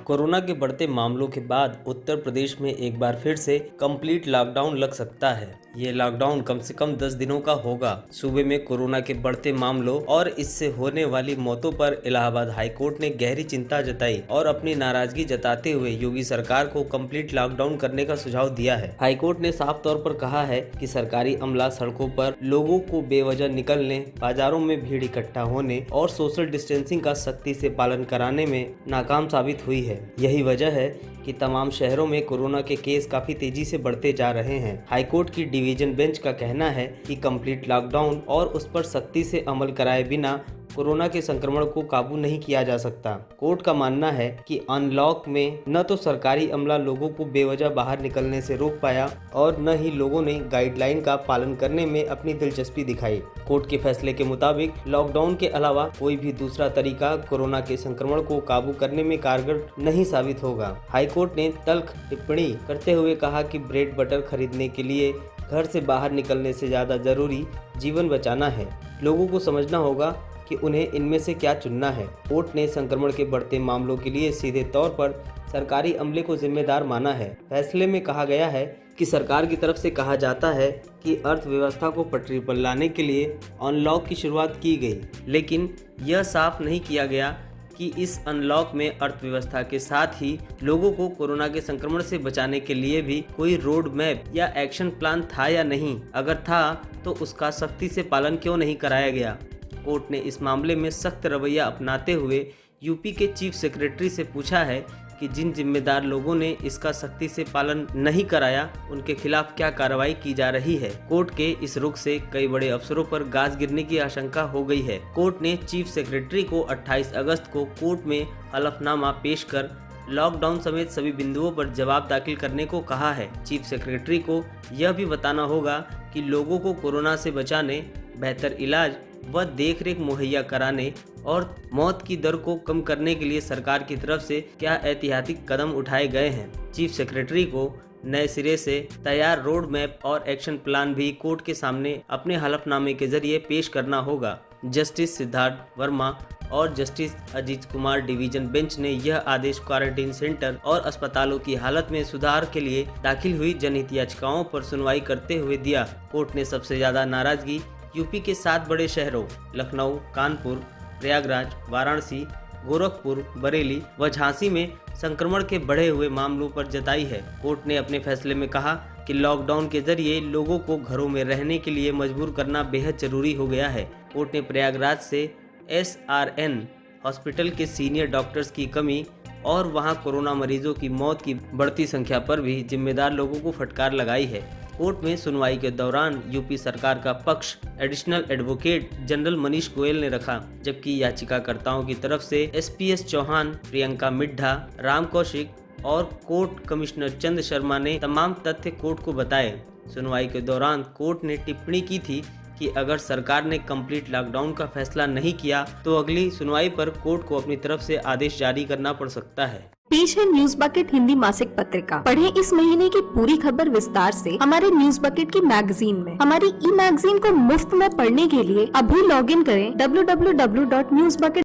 Corona के बढ़ते मामलों के बाद उत्तर प्रदेश में एक बार फिर से कंप्लीट लॉकडाउन लग सकता है। ये लॉकडाउन कम से कम 10 दिनों का होगा। सूबे में कोरोना के बढ़ते मामलों और इससे होने वाली मौतों पर इलाहाबाद हाईकोर्ट ने गहरी चिंता जताई और अपनी नाराजगी जताते हुए योगी सरकार को कंप्लीट लॉकडाउन करने का सुझाव दिया है। हाईकोर्ट ने साफ तौर पर कहा है कि सरकारी अमला सड़कों पर लोगों को बेवजह निकलने, बाजारों में भीड़ इकट्ठा होने और सोशल डिस्टेंसिंग का सख्ती से पालन कराने में नाकाम साबित हुई है। यही वजह है कि तमाम शहरों में कोरोना के केस काफी तेजी से बढ़ते जा रहे हैं। हाईकोर्ट की डिवीजन बेंच का कहना है कि कंप्लीट लॉकडाउन और उस पर सख्ती से अमल कराए बिना कोरोना के संक्रमण को काबू नहीं किया जा सकता। कोर्ट का मानना है कि अनलॉक में न तो सरकारी अमला लोगों को बेवजह बाहर निकलने से रोक पाया और न ही लोगों ने गाइडलाइन का पालन करने में अपनी दिलचस्पी दिखाई। कोर्ट के फैसले के मुताबिक लॉकडाउन के अलावा कोई भी दूसरा तरीका कोरोना के संक्रमण को काबू करने में कारगर नहीं साबित होगा। हाईकोर्ट ने तल्ख टिप्पणी करते हुए कहा कि ब्रेड बटर खरीदने के लिए घर से बाहर निकलने से ज्यादा जरूरी जीवन बचाना है। लोगों को समझना होगा कि उन्हें इनमें से क्या चुनना है। कोर्ट ने संक्रमण के बढ़ते मामलों के लिए सीधे तौर पर सरकारी अमले को जिम्मेदार माना है। फैसले में कहा गया है कि सरकार की तरफ से कहा जाता है कि अर्थव्यवस्था को पटरी पर लाने के लिए अनलॉक की शुरुआत की गई, लेकिन यह साफ नहीं किया गया कि इस अनलॉक में अर्थव्यवस्था के साथ ही लोगों को कोरोना के संक्रमण से बचाने के लिए भी कोई रोड मैप या एक्शन प्लान था या नहीं। अगर था तो उसका सख्ती से पालन क्यों नहीं कराया गया। कोर्ट ने इस मामले में सख्त रवैया अपनाते हुए यूपी के चीफ सेक्रेटरी से पूछा है कि जिन जिम्मेदार लोगों ने इसका सख्ती से पालन नहीं कराया उनके खिलाफ क्या कार्रवाई की जा रही है। कोर्ट के इस रुख से कई बड़े अफसरों पर गाज गिरने की आशंका हो गई है। कोर्ट ने चीफ सेक्रेटरी को 28 अगस्त को कोर्ट में हलफनामा पेश कर लॉकडाउन समेत सभी बिंदुओं पर जवाब दाखिल करने को कहा है। चीफ सेक्रेटरी को यह भी बताना होगा कि लोगों को कोरोना से बचाने, बेहतर इलाज व देखरेख मुहैया कराने और मौत की दर को कम करने के लिए सरकार की तरफ से क्या ऐतिहासिक कदम उठाए गए हैं। चीफ सेक्रेटरी को नए सिरे से तैयार रोड मैप और एक्शन प्लान भी कोर्ट के सामने अपने हलफनामे के जरिए पेश करना होगा। जस्टिस सिद्धार्थ वर्मा और justice Ajit Kumar division bench ने यह आदेश क्वारंटीन सेंटर और अस्पतालों की हालत में सुधार के लिए दाखिल हुई जनहित याचिकाओं पर सुनवाई करते हुए दिया। कोर्ट ने सबसे ज्यादा नाराजगी यूपी के 7 बड़े शहरों लखनऊ, कानपुर, प्रयागराज, वाराणसी, गोरखपुर, बरेली व झांसी में संक्रमण के बढ़े हुए मामलों पर जताई है। कोर्ट ने अपने फैसले में कहा कि लॉकडाउन के जरिए लोगों को घरों में रहने के लिए मजबूर करना बेहद जरूरी हो गया है। कोर्ट ने प्रयागराज से SRN हॉस्पिटल के सीनियर डॉक्टर्स की कमी और वहां कोरोना मरीजों की मौत की बढ़ती संख्या पर भी जिम्मेदार लोगों को फटकार लगाई है। कोर्ट में सुनवाई के दौरान यूपी सरकार का पक्ष additional advocate general Manish Goyal ने रखा, जबकि याचिकाकर्ताओं की तरफ से SPS चौहान, प्रियंका मिड्ढा, राम कौशिक और कोर्ट कमिश्नर चंद शर्मा ने तमाम तथ्य कोर्ट को बताए। सुनवाई के दौरान कोर्ट ने टिप्पणी की थी कि अगर सरकार ने कंप्लीट लॉकडाउन का फैसला नहीं किया तो अगली सुनवाई पर कोर्ट को अपनी तरफ से आदेश जारी करना पड़ सकता है। पेश है न्यूज बकेट हिंदी मासिक पत्रिका। पढ़ें इस महीने की पूरी खबर विस्तार से हमारे न्यूज बकेट की मैगजीन में। हमारी ई मैगजीन को मुफ्त में पढ़ने के लिए अभी लॉगिन करें www.newsbucket